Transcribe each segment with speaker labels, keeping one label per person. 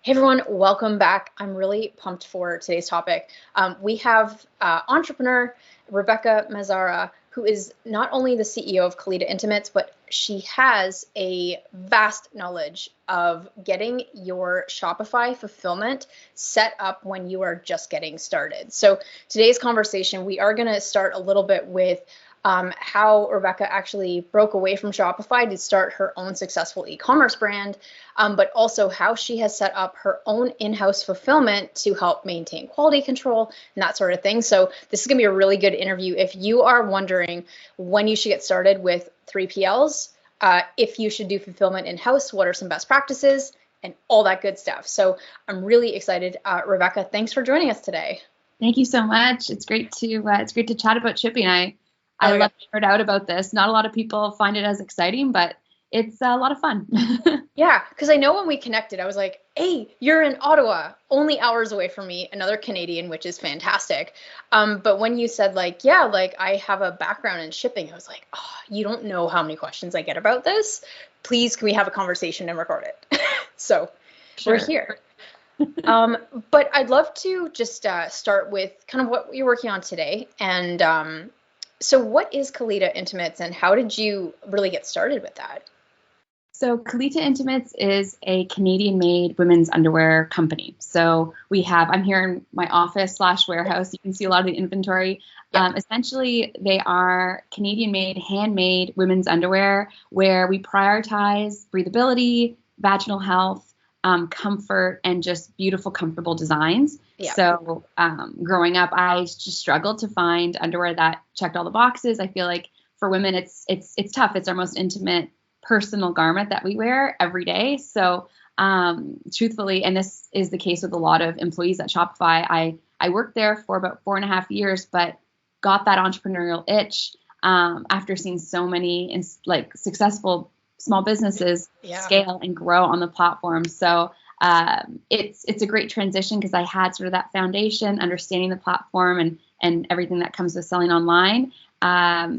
Speaker 1: Hey everyone, welcome back. I'm really pumped for today's topic. We have entrepreneur Rebecca Mazarra, who is not only the CEO of Khierstyn Intimates, but she has a vast knowledge of getting your Shopify fulfillment set up when you are just getting started. So today's conversation, we are going to start a little bit with how Rebecca actually broke away from Shopify to start her own successful e-commerce brand, but also how she has set up her own in-house fulfillment to help maintain quality control and that sort of thing. So this is going to be a really good interview. If you are wondering when you should get started with 3PLs, if you should do fulfillment in-house, what are some best practices, and all that good stuff. So I'm really excited. Rebecca, thanks for joining us today.
Speaker 2: Thank you so much. It's great to chat about shipping. I love to nerd out about this. Not a lot of people find it as exciting, but it's a lot of fun.
Speaker 1: Yeah, because I know when we connected, I was like, hey, you're in Ottawa, only hours away from me, another Canadian, which is fantastic. But when you said I have a background in shipping, I was like, oh, you don't know how many questions I get about this. Please, can we have a conversation and record it? So sure. We're here. But I'd love to just start with kind of what you're working on today. And so what is Khierstyn Intimates and how did you really get started with that?
Speaker 2: So Khierstyn Intimates is a Canadian-made women's underwear company. So I'm here in my office / warehouse. You can see a lot of the inventory. Yep. Essentially, they are Canadian-made, handmade women's underwear where we prioritize breathability, vaginal health, comfort, and just beautiful, comfortable designs. Yeah. So growing up, I just struggled to find underwear that checked all the boxes. I feel like for women, it's tough. It's our most intimate personal garment that we wear every day. So truthfully, and this is the case with a lot of employees at Shopify, I worked there for about 4.5 years, but got that entrepreneurial itch after seeing so many successful small businesses scale and grow on the platform. So it's a great transition because I had sort of that foundation, understanding the platform and everything that comes with selling online.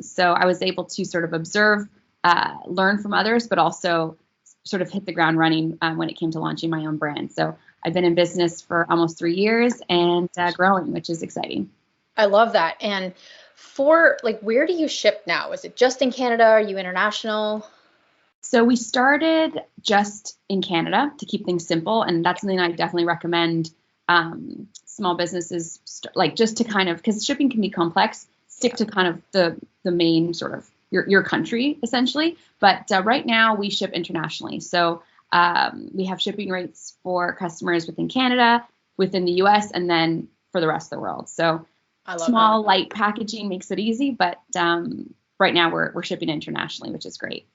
Speaker 2: So I was able to sort of observe, learn from others, but also sort of hit the ground running when it came to launching my own brand. So I've been in business for almost 3 years and growing, which is exciting.
Speaker 1: I love that. And for where do you ship now? Is it just in Canada? Are you international?
Speaker 2: So we started just in Canada to keep things simple. And that's something I definitely recommend small businesses, just to kind of, because shipping can be complex, stick to kind of the main sort of your country, essentially. But right now we ship internationally. So we have shipping rates for customers within Canada, within the US, and then for the rest of the world. So small, light packaging makes it easy. But right now we're shipping internationally, which is great.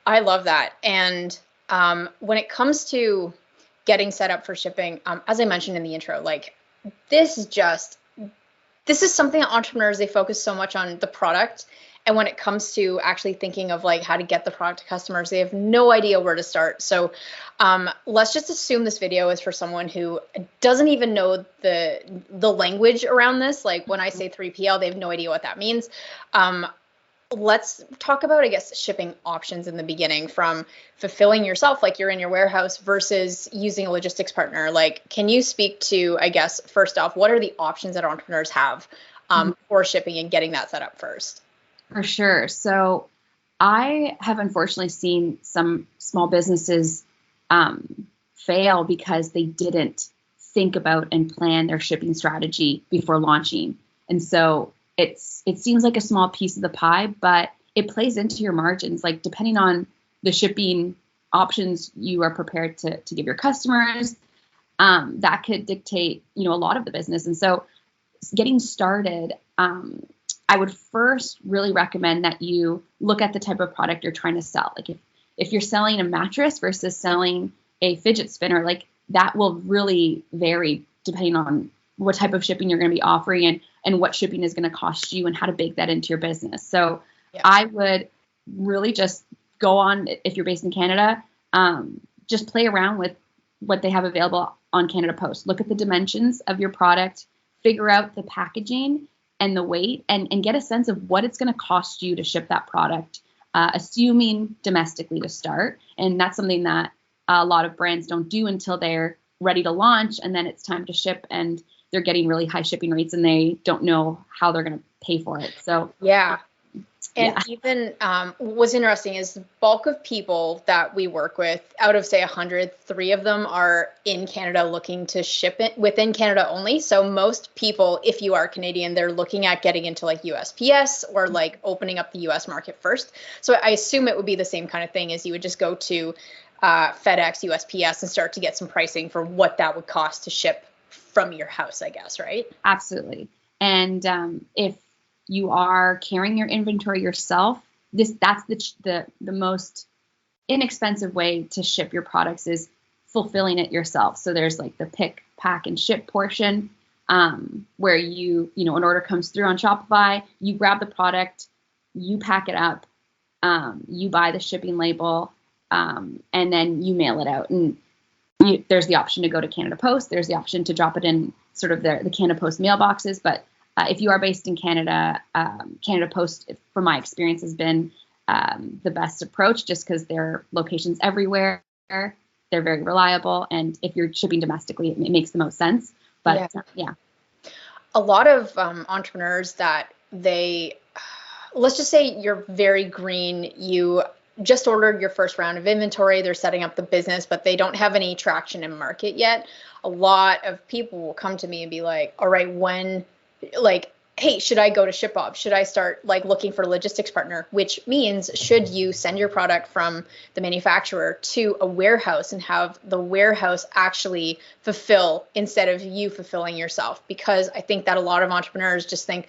Speaker 1: I love that. And when it comes to getting set up for shipping, as I mentioned in the intro, this is something that entrepreneurs, they focus so much on the product. And when it comes to actually thinking of how to get the product to customers, they have no idea where to start. So let's just assume this video is for someone who doesn't even know the language around this. Like when I say 3PL, they have no idea what that means. Let's talk about, I guess, shipping options in the beginning, from fulfilling yourself, like you're in your warehouse, versus using a logistics partner. Can you speak to, I guess, first off, what are the options that entrepreneurs have for shipping and getting that set up first?
Speaker 2: For sure. So I have unfortunately seen some small businesses fail because they didn't think about and plan their shipping strategy before launching. And so it seems like a small piece of the pie, but it plays into your margins. Depending on the shipping options you are prepared to give your customers, that could dictate, a lot of the business. And so getting started, I would first really recommend that you look at the type of product you're trying to sell. If you're selling a mattress versus selling a fidget spinner, that will really vary depending on what type of shipping you're going to be offering and what shipping is going to cost you and how to bake that into your business. So I would really just go on, if you're based in Canada, just play around with what they have available on Canada Post. Look at the dimensions of your product, figure out the packaging and the weight, and get a sense of what it's going to cost you to ship that product, assuming domestically to start. And that's something that a lot of brands don't do until they're ready to launch, and then it's time to ship, and they're getting really high shipping rates, and they don't know how they're going to pay for it. So
Speaker 1: yeah. And
Speaker 2: yeah.
Speaker 1: even what's interesting is the bulk of people that we work with, out of say 100, 3 of them are in Canada looking to ship it within Canada only. So most people, if you are Canadian, they're looking at getting into like USPS or like opening up the US market first. So I assume it would be the same kind of thing as you would just go to FedEx, USPS and start to get some pricing for what that would cost to ship from your house, I guess, right?
Speaker 2: Absolutely. And if you are carrying your inventory yourself, that's the most inexpensive way to ship your products is fulfilling it yourself. So there's like the pick, pack, and ship portion, where you know, an order comes through on Shopify, you grab the product, you pack it up, you buy the shipping label, and then you mail it out. And there's the option to go to Canada Post. There's the option to drop it in sort of the Canada Post mailboxes. But if you are based in Canada, Canada Post, from my experience, has been the best approach, just because their locations everywhere. They're very reliable. And if you're shipping domestically, it makes the most sense. But yeah.
Speaker 1: A lot of entrepreneurs that let's just say you're very green, you just ordered your first round of inventory, they're setting up the business, but they don't have any traction in market yet. A lot of people will come to me and be like, all right, hey, should I go to ShipBob? Should I start like looking for a logistics partner? Which means, should you send your product from the manufacturer to a warehouse and have the warehouse actually fulfill instead of you fulfilling yourself? Because I think that a lot of entrepreneurs just think,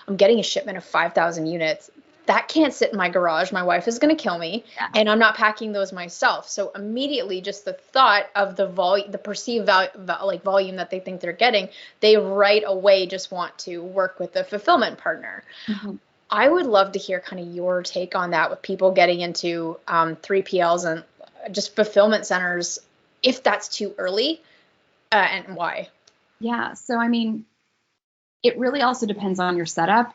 Speaker 1: I'm getting a shipment of 5,000 units. That can't sit in my garage. My wife is going to kill me, and I'm not packing those myself. So immediately, just the thought of the volume, the perceived volume that they think they're getting, they right away just want to work with a fulfillment partner. Mm-hmm. I would love to hear kind of your take on that with people getting into 3PLs and just fulfillment centers, if that's too early, and why.
Speaker 2: Yeah. So, I mean, it really also depends on your setup.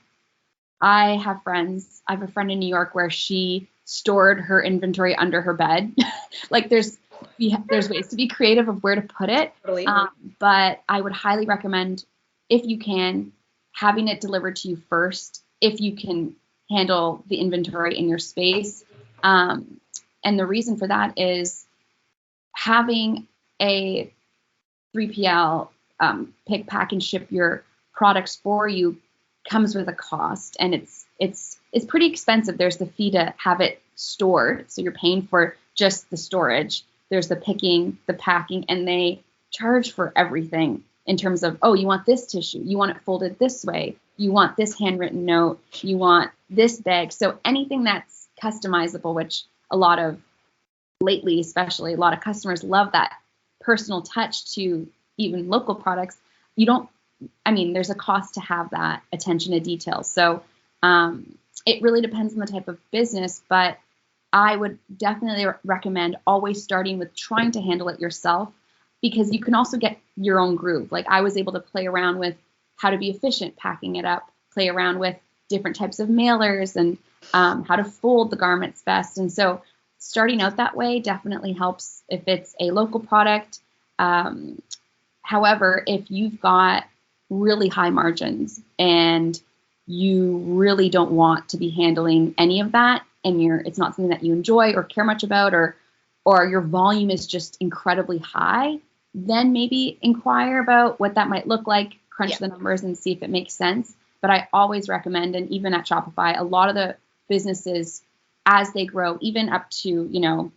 Speaker 2: I have a friend in New York where she stored her inventory under her bed. Like there's ways to be creative of where to put it. Totally. But I would highly recommend, if you can, having it delivered to you first, if you can handle the inventory in your space. And the reason for that is having a 3PL pick, pack, and ship your products for you comes with a cost, and it's pretty expensive. There's the fee to have it stored, so you're paying for just the storage. There's the picking, the packing, and they charge for everything in terms of, oh, you want this tissue, you want it folded this way, you want this handwritten note, you want this bag. So anything that's customizable, which lately especially, a lot of customers love that personal touch to even local products. There's a cost to have that attention to detail. So it really depends on the type of business, but I would definitely recommend always starting with trying to handle it yourself, because you can also get your own groove. Like I was able to play around with how to be efficient packing it up, play around with different types of mailers and how to fold the garments best. And so starting out that way definitely helps if it's a local product. However, if you've got really high margins and you really don't want to be handling any of that, and it's not something that you enjoy or care much about, or your volume is just incredibly high, then maybe inquire about what that might look like, crunch the numbers and see if it makes sense. But I always recommend, and even at Shopify, a lot of the businesses, as they grow, even up to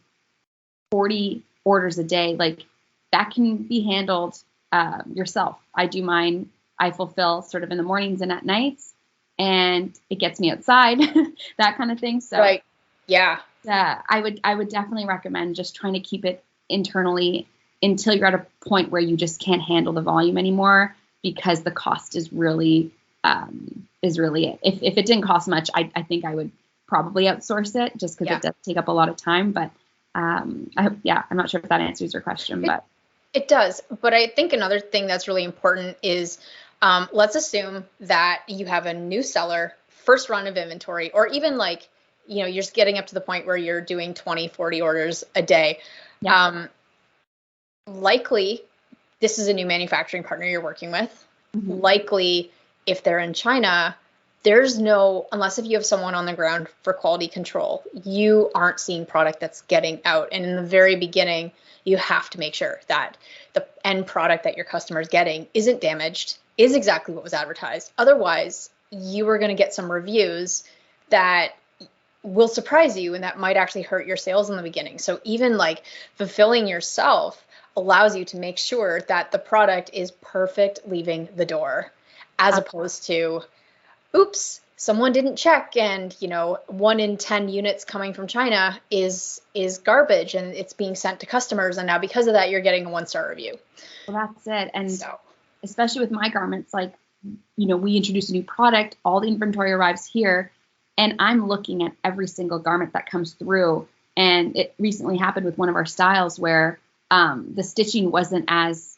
Speaker 2: 40 orders a day, like that can be handled yourself. I do mine. I fulfill sort of in the mornings and at nights, and it gets me outside, that kind of thing. So,
Speaker 1: right. Yeah.
Speaker 2: I would definitely recommend just trying to keep it internally until you're at a point where you just can't handle the volume anymore, because the cost is really it. If it didn't cost much, I think I would probably outsource it, just because it does take up a lot of time. But I'm not sure if that answers your question, but
Speaker 1: it does. But I think another thing that's really important is, let's assume that you have a new seller, first run of inventory, or even you're just getting up to the point where you're doing 20, 40 orders a day. Yeah. Likely this is a new manufacturing partner you're working with.
Speaker 2: Mm-hmm.
Speaker 1: Likely, if they're in China, there's no, unless if you have someone on the ground for quality control, you aren't seeing product that's getting out. And in the very beginning, you have to make sure that the end product that your customer is getting isn't damaged, is exactly what was advertised. Otherwise, you are going to get some reviews that will surprise you and that might actually hurt your sales in the beginning. So even like fulfilling yourself allows you to make sure that the product is perfect leaving the door, as opposed to, oops, someone didn't check and 1 in 10 units coming from China is garbage and it's being sent to customers, and now because of that you're getting a 1-star review.
Speaker 2: Well, that's it. And so, especially with my garments, like we introduce a new product, all the inventory arrives here, and I'm looking at every single garment that comes through. And it recently happened with one of our styles where the stitching wasn't as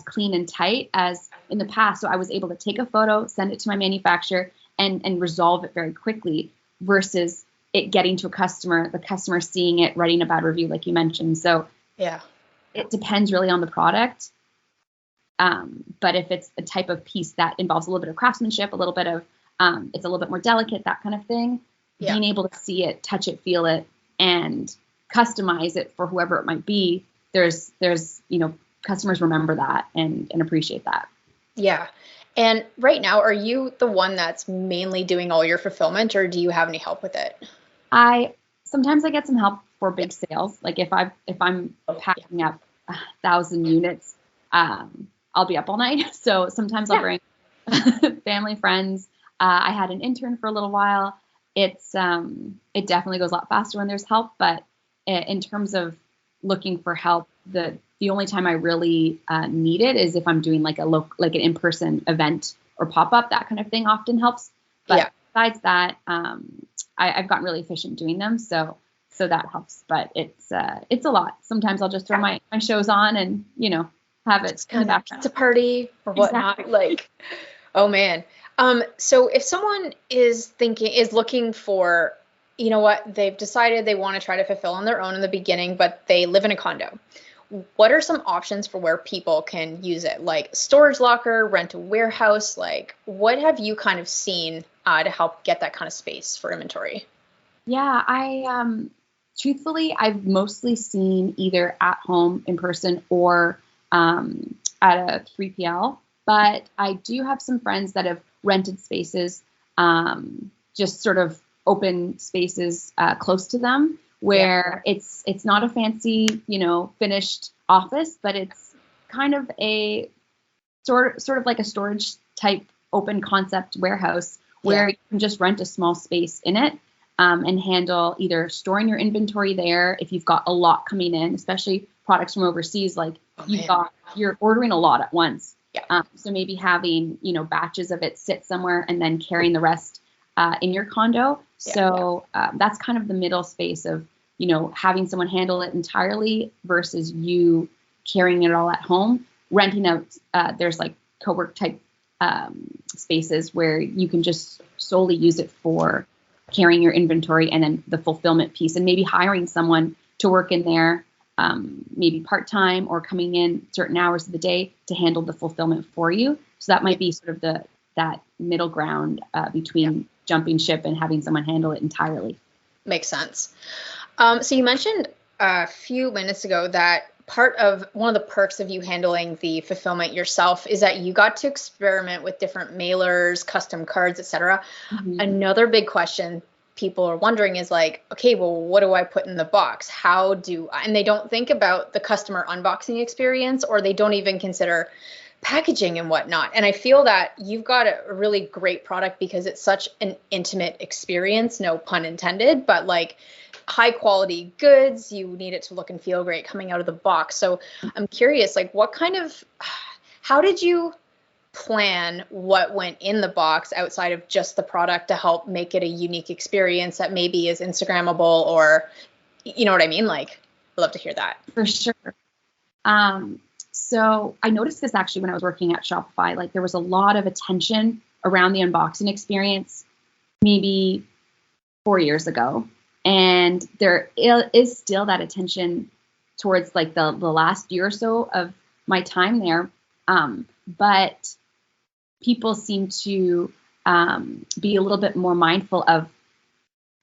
Speaker 2: clean and tight as in the past. So I was able to take a photo, send it to my manufacturer, and resolve it very quickly, versus it getting to a customer, the customer seeing it, writing a bad review, like you mentioned. So
Speaker 1: yeah,
Speaker 2: it depends really on the product. But if it's a type of piece that involves a little bit of craftsmanship, a little bit of, it's a little bit more delicate, that kind of thing, being able to see it, touch it, feel it, and customize it for whoever it might be, there's customers remember that and appreciate that.
Speaker 1: Yeah. And right now, are you the one that's mainly doing all your fulfillment, or do you have any help with it?
Speaker 2: Sometimes I get some help for big sales. Like if I'm packing up 1,000 units, I'll be up all night. So sometimes I'll bring family, friends. I had an intern for a little while. It definitely goes a lot faster when there's help, but in terms of looking for help, the only time I really need it is if I'm doing like an in-person event or pop-up. That kind of thing often helps. But besides that, I've gotten really efficient doing them, so that helps. But it's a lot. Sometimes I'll just throw my shows on and have it in the background.
Speaker 1: It's a party or whatnot. Exactly. Like, oh man. So if someone is looking for, they've decided they want to try to fulfill on their own in the beginning, but they live in a condo, what are some options for where people can use it? Like storage locker, rent a warehouse, like what have you kind of seen to help get that kind of space for inventory?
Speaker 2: Yeah, truthfully, I've mostly seen either at home in person or at a 3PL, but I do have some friends that have rented spaces, just sort of open spaces close to them, where it's not a fancy, finished office, but it's kind of a sort of like a storage type open concept warehouse where you can just rent a small space in it and handle either storing your inventory there if you've got a lot coming in, especially products from overseas, like you're ordering a lot at once. Yeah. So maybe having, batches of it sit somewhere and then carrying the rest in your condo. So that's kind of the middle space of, having someone handle it entirely versus you carrying it all at home. Renting out, there's like co-work type spaces where you can just solely use it for carrying your inventory and then the fulfillment piece, and maybe hiring someone to work in there, maybe part-time or coming in certain hours of the day to handle the fulfillment for you. So that might be sort of that middle ground between jumping ship and having someone handle it entirely.
Speaker 1: Makes sense. So you mentioned a few minutes ago that part of one of the perks of you handling the fulfillment yourself is that you got to experiment with different mailers, custom cards, etc. Mm-hmm. Another big question people are wondering is like, okay, well, what do I put in the box? And they don't think about the customer unboxing experience, or they don't even consider packaging and whatnot. And I feel that you've got a really great product because it's such an intimate experience, no pun intended, but like high quality goods, you need it to look and feel great coming out of the box. So I'm curious, like how did you plan what went in the box outside of just the product to help make it a unique experience that maybe is Instagrammable, or, you know what I mean? Like, I'd love to hear that.
Speaker 2: For sure. So I noticed this actually when I was working at Shopify. Like there was a lot of attention around the unboxing experience maybe 4 years ago. And there is still that attention towards like the last year or so of my time there. But people seem to be a little bit more mindful of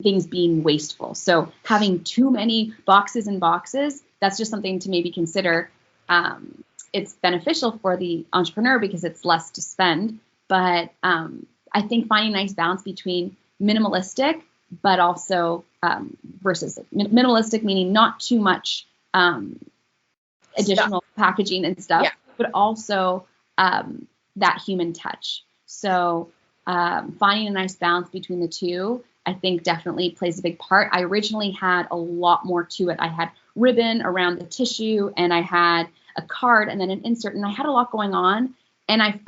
Speaker 2: things being wasteful. So having too many boxes and boxes, that's just something to maybe consider. It's beneficial for the entrepreneur because it's less to spend. But I think finding a nice balance between minimalistic, but also versus minimalistic, meaning not too much additional packaging and stuff, but also that human touch. So finding a nice balance between the two, I think definitely plays a big part. I originally had a lot more to it. I had ribbon around the tissue, and I had a card and then an insert, and I had a lot going on. And I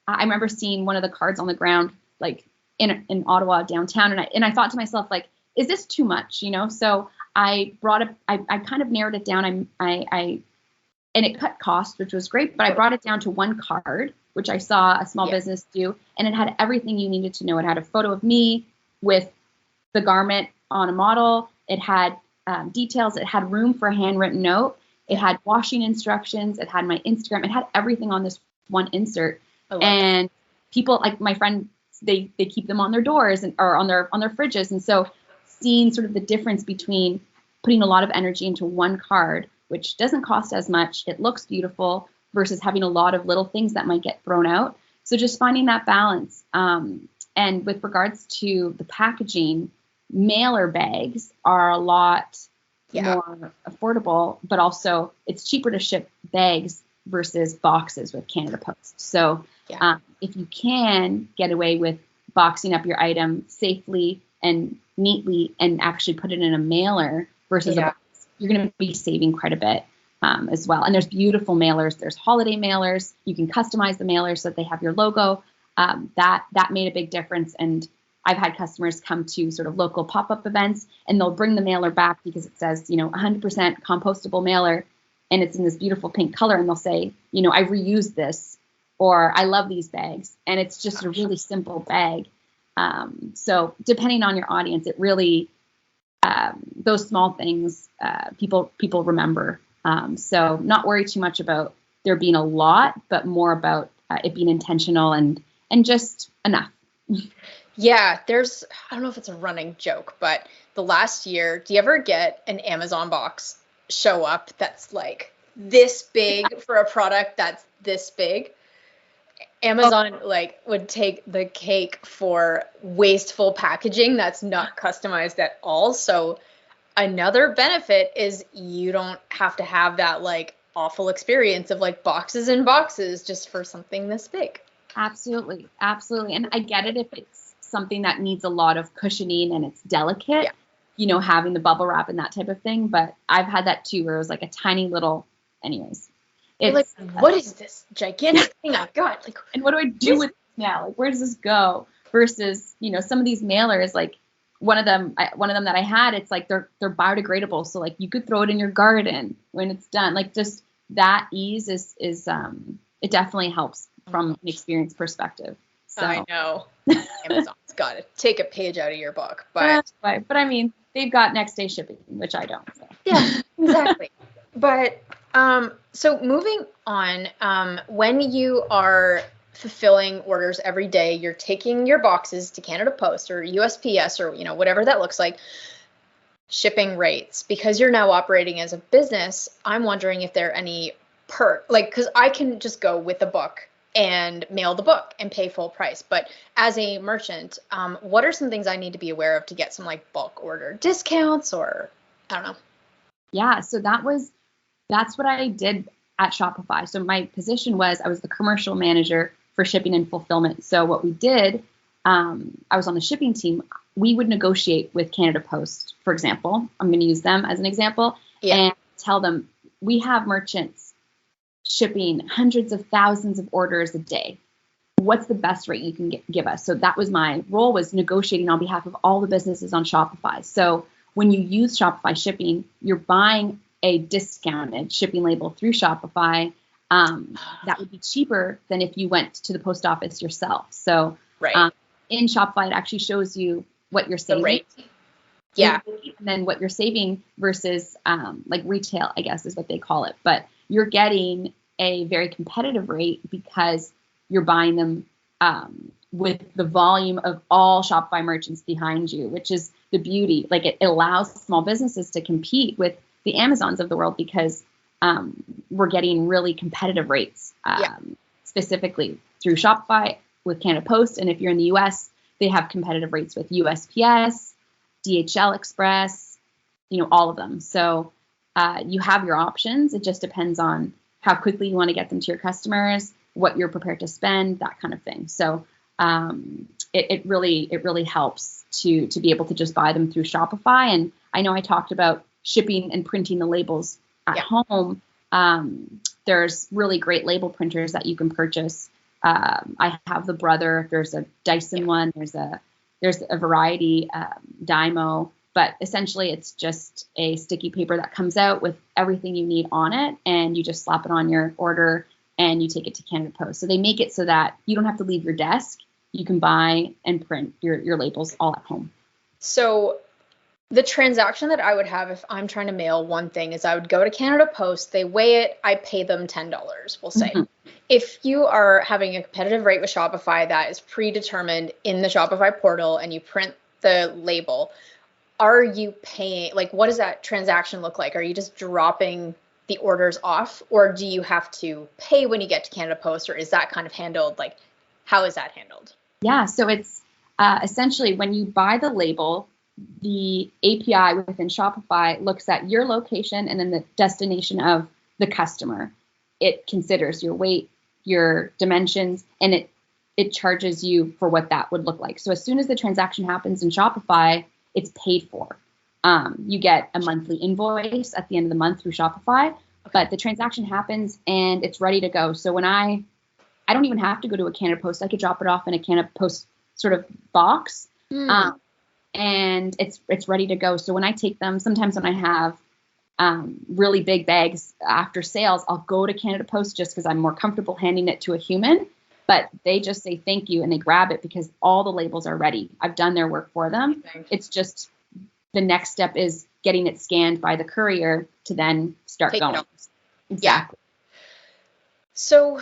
Speaker 2: remember seeing one of the cards on the ground, like in Ottawa downtown, and I thought to myself, like, is this too much? So I kind of narrowed it down. And it cut cost, which was great, but I brought it down to one card, which I saw a small business do, and it had everything you needed to know. It had a photo of me with the garment on a model. It had details. It had room for a handwritten note. It had washing instructions. It had my Instagram. It had everything on this one insert. And people, like my friend, they keep them on their doors or on their fridges. And so seeing sort of the difference between putting a lot of energy into one card, which doesn't cost as much, it looks beautiful, versus having a lot of little things that might get thrown out. So just finding that balance. And with regards to the packaging, mailer bags are a lot more affordable, but also it's cheaper to ship bags versus boxes with Canada Post. So if you can get away with boxing up your item safely and neatly and actually put it in a mailer versus a box, you're going to be saving quite a bit as well. And there's beautiful mailers. There's holiday mailers. You can customize the mailers so that they have your logo. That made a big difference. And I've had customers come to sort of local pop-up events, and they'll bring the mailer back because it says, 100% compostable mailer, and it's in this beautiful pink color. And they'll say, I reused this, or I love these bags. And it's just a really simple bag. So depending on your audience, it really, those small things, people remember. So not worry too much about there being a lot, but more about it being intentional and just enough.
Speaker 1: Yeah, I don't know if it's a running joke, but the last year, do you ever get an Amazon box show up that's like this big for a product that's this big? Amazon would take the cake for wasteful packaging that's not customized at all. So another benefit is you don't have to have that awful experience of boxes and boxes just for something this big.
Speaker 2: Absolutely. And I get it if it's something that needs a lot of cushioning and it's delicate, having the bubble wrap and that type of thing. But I've had that too, where it was like a tiny little, anyways.
Speaker 1: It's what is this gigantic thing I've got?
Speaker 2: And what do I do with it now? Where does this go? Versus, some of these mailers, one of them that I had, it's they're biodegradable. So you could throw it in your garden when it's done. Just that ease is it definitely helps from an experience perspective. So
Speaker 1: I know Amazon's got to take a page out of your book, but
Speaker 2: I mean, they've got next day shipping, which I don't. So.
Speaker 1: Yeah, exactly. But so moving on, when you are fulfilling orders every day, you're taking your boxes to Canada Post or USPS or whatever that looks like. Shipping rates, because you're now operating as a business, I'm wondering if there are any because I can just go with a book and mail the book and pay full price. But as a merchant, what are some things I need to be aware of to get some bulk order discounts, or I don't know?
Speaker 2: Yeah, so that's what I did at Shopify. So my position was I was the commercial manager for shipping and fulfillment. So what we did, I was on the shipping team. We would negotiate with Canada Post, for example. I'm going to use them as an example and tell them we have merchants shipping hundreds of thousands of orders a day. What's the best rate you can give us? So that was my role, was negotiating on behalf of all the businesses on Shopify. So when you use Shopify shipping, you're buying a discounted shipping label through Shopify. That would be cheaper than if you went to the post office yourself. So in Shopify, it actually shows you what you're saving.
Speaker 1: The rate. Yeah.
Speaker 2: And then what you're saving versus retail, I guess is what they call it. But you're getting a very competitive rate because you're buying them with the volume of all Shopify merchants behind you, which is the beauty. Like it allows small businesses to compete with the Amazons of the world because we're getting really competitive rates, specifically through Shopify with Canada Post. And if you're in the US, they have competitive rates with USPS, DHL Express, all of them. So you have your options. It just depends on how quickly you want to get them to your customers, what you're prepared to spend, that kind of thing. So it really helps to be able to just buy them through Shopify. And I know I talked about shipping and printing the labels at home. There's really great label printers that you can purchase. I have the Brother. There's a Dyson one. There's a variety, Dymo. But essentially, it's just a sticky paper that comes out with everything you need on it, and you just slap it on your order, and you take it to Canada Post. So they make it so that you don't have to leave your desk. You can buy and print your labels all at home.
Speaker 1: So the transaction that I would have if I'm trying to mail one thing is I would go to Canada Post, they weigh it, I pay them $10, we'll say. Mm-hmm. If you are having a competitive rate with Shopify that is predetermined in the Shopify portal and you print the label, are you paying, like, what does that transaction look like? Are you just dropping the orders off, or do you have to pay when you get to Canada Post, or is that kind of handled? Like, how is that handled?
Speaker 2: Yeah, so it's essentially when you buy the label, the API within Shopify looks at your location and then the destination of the customer. It considers your weight, your dimensions, and it charges you for what that would look like. So as soon as the transaction happens in Shopify, it's paid for. You get a monthly invoice at the end of the month through Shopify, but the transaction happens and it's ready to go. So when I don't even have to go to a Canada Post. I could drop it off in a Canada Post sort of box, and it's ready to go. So when I take them, sometimes when I have really big bags after sales, I'll go to Canada Post just because I'm more comfortable handing it to a human. But they just say thank you and they grab it because all the labels are ready. I've done their work for them. It's just the next step is getting it scanned by the courier to then start going. Exactly.
Speaker 1: Yeah. So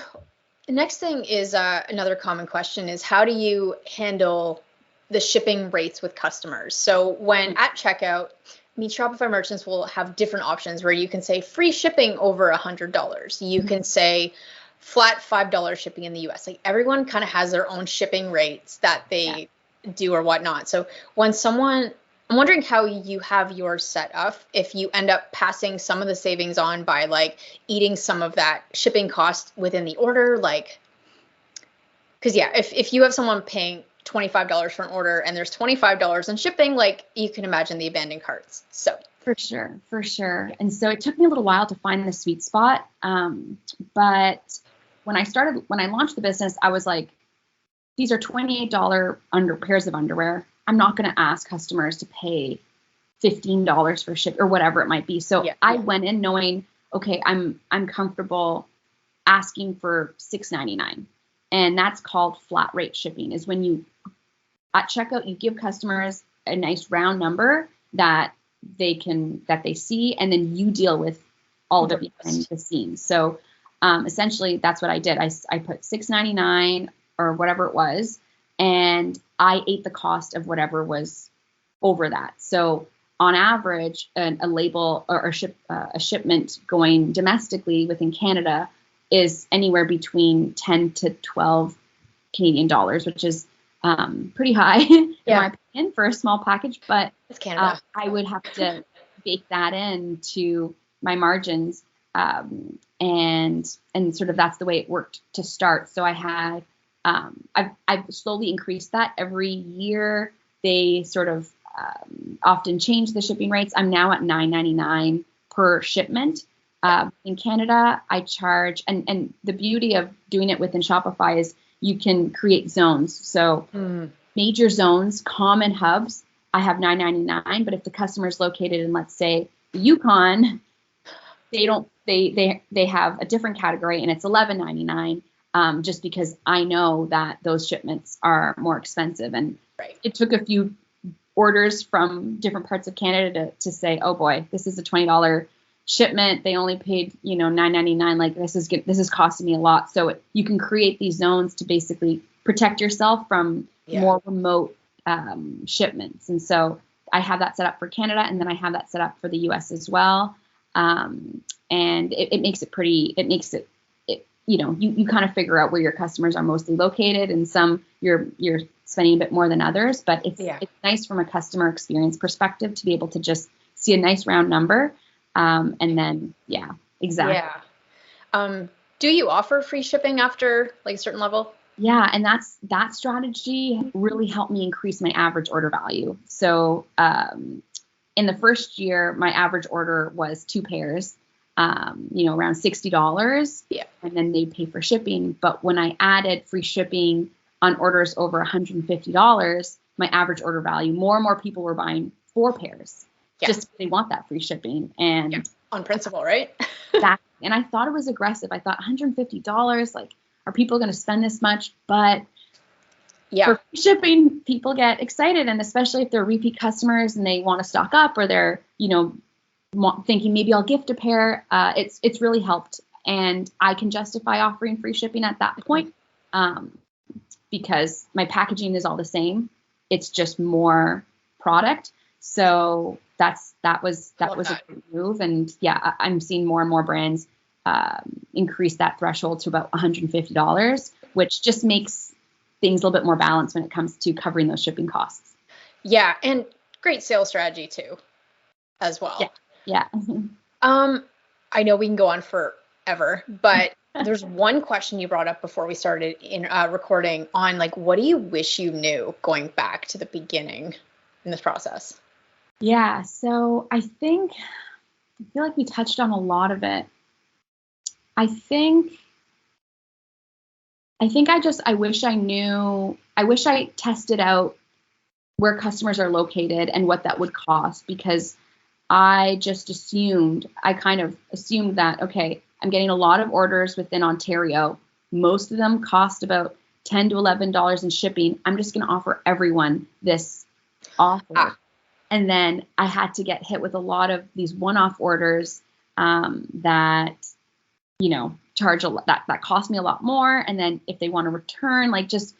Speaker 1: the next thing is another common question is how do you handle the shipping rates with customers? So when at checkout, Shopify merchants will have different options where you can say free shipping over $100. You can say flat $5 shipping in the US. Like everyone kind of has their own shipping rates that they do or whatnot. So when I'm wondering how you have yours set up if you end up passing some of the savings on by like eating some of that shipping cost within the order, like, because if you have someone paying $25 for an order and there's $25 in shipping, like you can imagine the abandoned carts. So
Speaker 2: for sure. Yeah. And so it took me a little while to find the sweet spot. But when I launched the business, I was like, these are $28 pairs of underwear. I'm not going to ask customers to pay $15 for ship or whatever it might be. So I went in knowing, okay, I'm comfortable asking for $6.99. And that's called flat rate shipping, is when you at checkout, you give customers a nice round number that they see, and then you deal with all of it behind the scenes. So essentially that's what I did. I put $6.99 or whatever it was, and I ate the cost of whatever was over that. So on average, a label or a shipment going domestically within Canada is anywhere between 10 to 12 Canadian dollars, which is pretty high in my opinion for a small package. But
Speaker 1: it's Canada.
Speaker 2: I would have to bake that into my margins, and sort of that's the way it worked to start. So I had I've slowly increased that every year. They sort of often change the shipping rates. I'm now at $9.99 per shipment. In Canada, I charge, and the beauty of doing it within Shopify is you can create zones. So major zones, common hubs, I have $9.99. But if the customer is located in, let's say, the Yukon, they have a different category and it's $11.99. Just because I know that those shipments are more expensive. And it took a few orders from different parts of Canada to say, oh boy, this is a $20 shipment, they only paid, $9.99. Like this is costing me a lot. So you can create these zones to basically protect yourself from more remote shipments. And so I have that set up for Canada, and then I have that set up for the US as well. And it makes it pretty, you kind of figure out where your customers are mostly located, and some you're spending a bit more than others, but it's nice from a customer experience perspective to be able to just see a nice round number. And then, exactly.
Speaker 1: Yeah. Do you offer free shipping after like a certain level?
Speaker 2: Yeah. And that strategy really helped me increase my average order value. So, in the first year, my average order was 2 pairs, around $60.
Speaker 1: Yeah.
Speaker 2: And then they pay for shipping. But when I added free shipping on orders over $150, my average order value, more and more people were buying 4 pairs. Just they want that free shipping. And
Speaker 1: on principle, right?
Speaker 2: Exactly. And I thought it was aggressive. I thought $150, like, are people going to spend this much? But for free shipping, people get excited. And especially if they're repeat customers and they want to stock up, or they're, thinking maybe I'll gift a pair, it's really helped. And I can justify offering free shipping at that point, because my packaging is all the same. It's just more product. So that was a great move. And I'm seeing more and more brands increase that threshold to about $150, which just makes things a little bit more balanced when it comes to covering those shipping costs.
Speaker 1: Yeah, and great sales strategy too, as well.
Speaker 2: Yeah.
Speaker 1: I know we can go on forever, but there's one question you brought up before we started in recording on, like, what do you wish you knew going back to the beginning in this process?
Speaker 2: Yeah, so I feel like we touched on a lot of it. I wish I tested out where customers are located and what that would cost, because I kind of assumed that, okay, I'm getting a lot of orders within Ontario. Most of them cost about $10 to $11 in shipping. I'm just going to offer everyone this offer. And then I had to get hit with a lot of these one-off orders that charge that cost me a lot more. And then if they want to return, like, just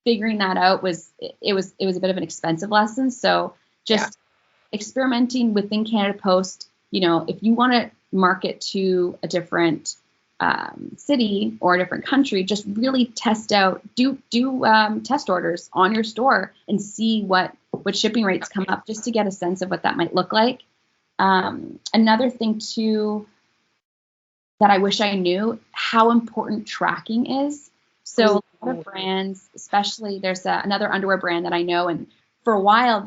Speaker 2: figuring that out was a bit of an expensive lesson. So just experimenting within Canada Post, if you want to market to a different city or a different country, just really test out, do test orders on your store and see what shipping rates come up, just to get a sense of what that might look like. Another thing too that I wish I knew, how important tracking is. So a lot of brands, especially there's another underwear brand that I know, and for a while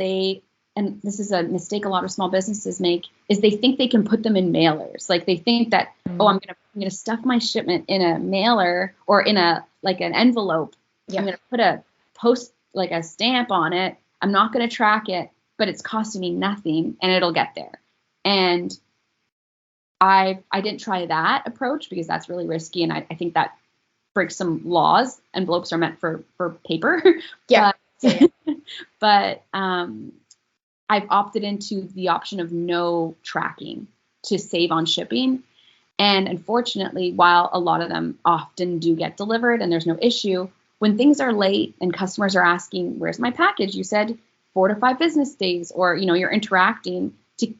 Speaker 2: and this is a mistake a lot of small businesses make, is they think they can put them in mailers. Like, they think that, I'm gonna stuff my shipment in a mailer or in an envelope. I'm gonna put a stamp on it. I'm not gonna track it, but it's costing me nothing and it'll get there. And I didn't try that approach because that's really risky, and I think that breaks some laws. Envelopes are meant for paper. But I've opted into the option of no tracking to save on shipping. And unfortunately, while a lot of them often do get delivered and there's no issue, when things are late and customers are asking, where's my package? You said 4 to 5 business days, or, you're interacting, to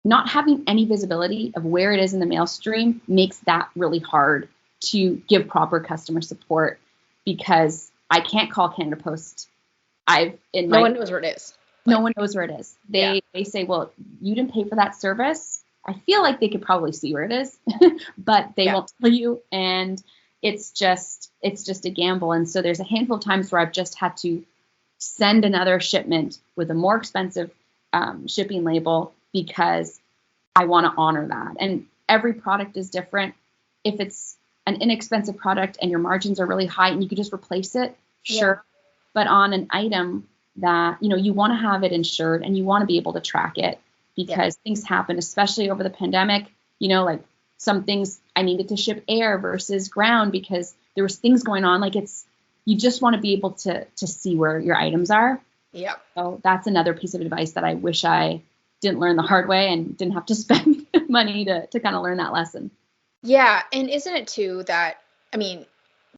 Speaker 2: not having any visibility of where it is in the mail stream makes that really hard to give proper customer support, because I can't call Canada Post. No one knows where it is. No one knows where it is. They say, well, you didn't pay for that service. I feel like they could probably see where it is, but they won't tell you. And it's just a gamble. And so there's a handful of times where I've just had to send another shipment with a more expensive shipping label, because I want to honor that. And every product is different. If it's an inexpensive product and your margins are really high and you could just replace it, sure. But on an item that, you want to have it insured and you want to be able to track it, because things happen, especially over the pandemic, like some things I needed to ship air versus ground because there was things going on. Like, you just want to be able to see where your items are. Yeah. So that's another piece of advice that I wish I didn't learn the hard way and didn't have to spend money to kind of learn that lesson.
Speaker 1: Yeah. And isn't it too that, I mean,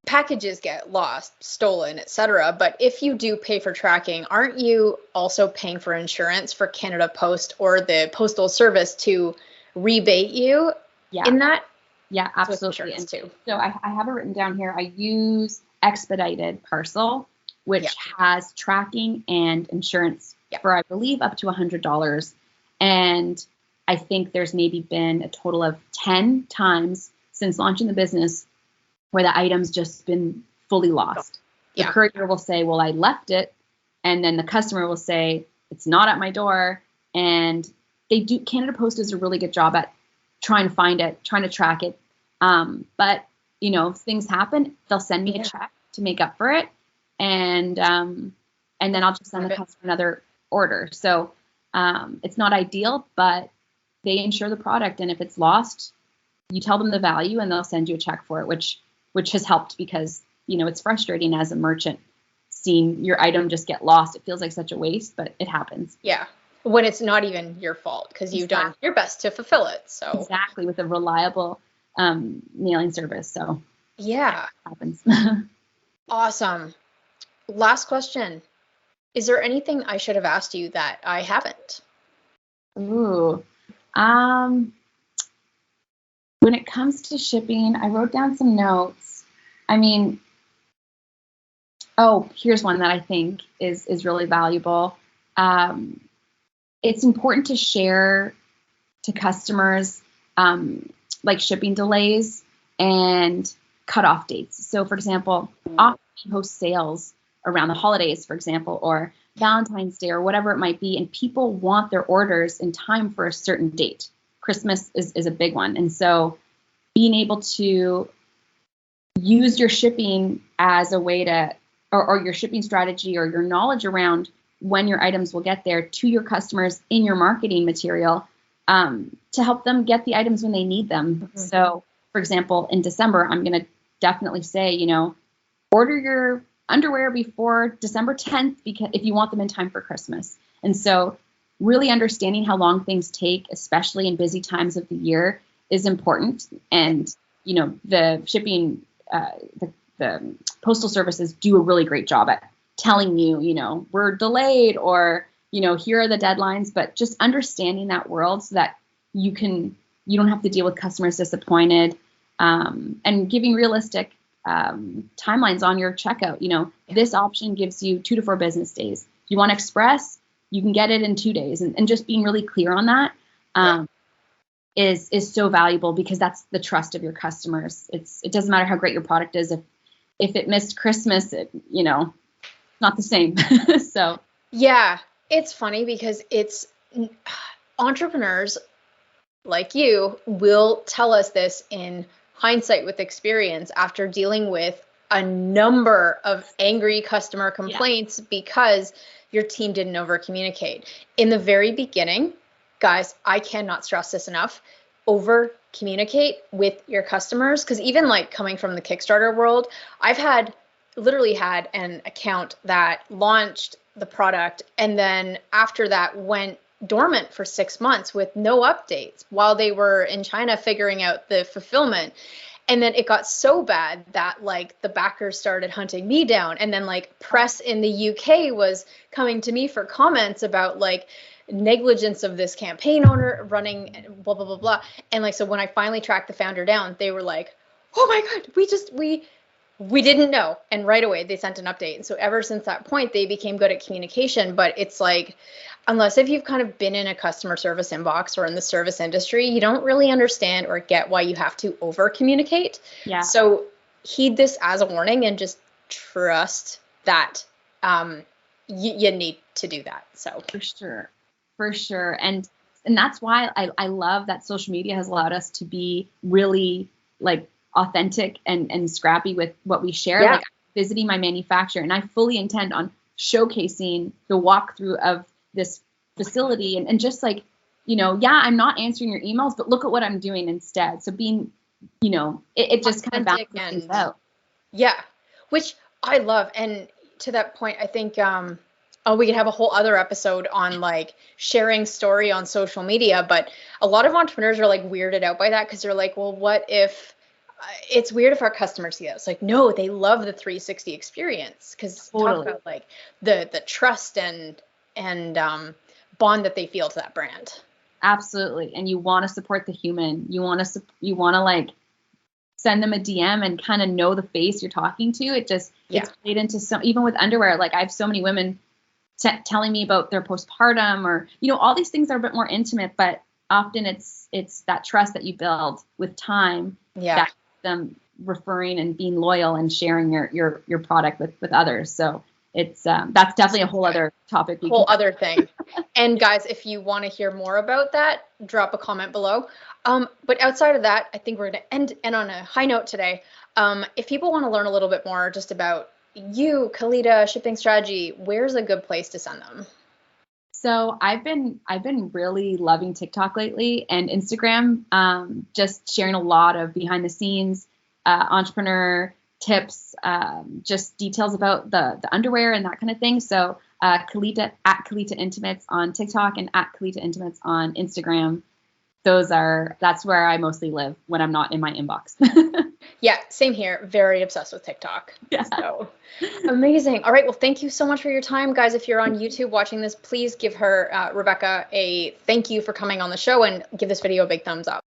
Speaker 1: packages get lost, stolen, etc. But if you do pay for tracking, aren't you also paying for insurance for Canada Post or the Postal Service to rebate you in that?
Speaker 2: Yeah, absolutely. And too. So I have it written down here. I use Expedited Parcel, which has tracking and insurance for, I believe, up to $100. And I think there's maybe been a total of 10 times since launching the business where the item's just been fully lost. The courier will say, well, I left it. And then the customer will say, it's not at my door. And Canada Post does a really good job at trying to find it, trying to track it. But, if things happen, they'll send me a check to make up for it. And then I'll just send the customer another order. So it's not ideal, but they insure the product. And if it's lost, you tell them the value and they'll send you a check for it, which has helped because, it's frustrating as a merchant seeing your item just get lost. It feels like such a waste, but it happens.
Speaker 1: Yeah. When it's not even your fault because you've done your best to fulfill it. So
Speaker 2: exactly, with a reliable mailing service. So
Speaker 1: yeah,
Speaker 2: it happens.
Speaker 1: Awesome. Last question. Is there anything I should have asked you that I haven't?
Speaker 2: Ooh. When it comes to shipping, I wrote down some notes. I mean, here's one that I think is really valuable. It's important to share to customers like shipping delays and cutoff dates. So, for example, often we host sales around the holidays, for example, or Valentine's Day or whatever it might be, and people want their orders in time for a certain date. Christmas is a big one. And so being able to use your shipping as a way to, or your shipping strategy or your knowledge around when your items will get there to your customers in your marketing material to help them get the items when they need them. Mm-hmm. So, for example, in December, I'm going to definitely say, order your underwear before December 10th because if you want them in time for Christmas. And so really understanding how long things take, especially in busy times of the year, is important. And, the shipping, the postal services do a really great job at telling you, we're delayed or, here are the deadlines, but just understanding that world so that you don't have to deal with customers disappointed, and giving realistic timelines on your checkout. This option gives you 2 to 4 business days. If you want express, you can get it in 2 days. And just being really clear on that is so valuable because that's the trust of your customers. It doesn't matter how great your product is. If it missed Christmas, not the same. So
Speaker 1: yeah, it's funny because it's entrepreneurs like you will tell us this in hindsight with experience after dealing with a number of angry customer complaints because your team didn't over communicate. In the very beginning, guys, I cannot stress this enough, over communicate with your customers. Because even like coming from the Kickstarter world, I've literally had an account that launched the product and then after that went dormant for 6 months with no updates while they were in China figuring out the fulfillment. And then it got so bad that like the backers started hunting me down. And then like press in the UK was coming to me for comments about like negligence of this campaign owner running blah, blah, blah, blah. And like, so when I finally tracked the founder down, they were like, oh my God, we didn't know. And right away they sent an update. And so ever since that point, they became good at communication. But it's like, unless if you've kind of been in a customer service inbox or in the service industry, you don't really understand or get why you have to over communicate. Yeah. So heed this as a warning and just trust that you need to do that. So
Speaker 2: for sure. And that's why I love that social media has allowed us to be really like authentic and scrappy with what we share. Yeah. Like visiting my manufacturer, and I fully intend on showcasing the walkthrough of this facility and just like, I'm not answering your emails, but look at what I'm doing instead. So being, it just kind of balances things out.
Speaker 1: Yeah, which I love. And to that point, I think Oh, we could have a whole other episode on like sharing story on social media, but a lot of entrepreneurs are like weirded out by that because they're like, well, what if it's weird if our customers see that? It's like, no, they love the 360 experience because talk
Speaker 2: Totally.
Speaker 1: about like the trust and bond that they feel to that brand.
Speaker 2: Absolutely. And you want to support the human. You want to like send them a DM and kind of know the face you're talking to. It's played into even with underwear. Like I have so many women telling me about their postpartum or, all these things are a bit more intimate, but often it's that trust that you build with time that them referring and being loyal and sharing your product with others. So it's that's definitely a whole other topic.
Speaker 1: Other thing. And guys, if you want to hear more about that, drop a comment below. But outside of that, I think we're going to end on a high note today. If people want to learn a little bit more just about you, Khierstyn, Shipping Strategy, where's a good place to send them?
Speaker 2: So I've been really loving TikTok lately and Instagram, just sharing a lot of behind the scenes entrepreneur tips, just details about the underwear and that kind of thing. So Khierstyn at Khierstyn Intimates on TikTok and at Khierstyn Intimates on Instagram. That's where I mostly live when I'm not in my inbox.
Speaker 1: Yeah, same here. Very obsessed with TikTok.
Speaker 2: Yeah.
Speaker 1: So amazing. All right. Well, thank you so much for your time, guys. If you're on YouTube watching this, please give her, Rebecca, a thank you for coming on the show and give this video a big thumbs up.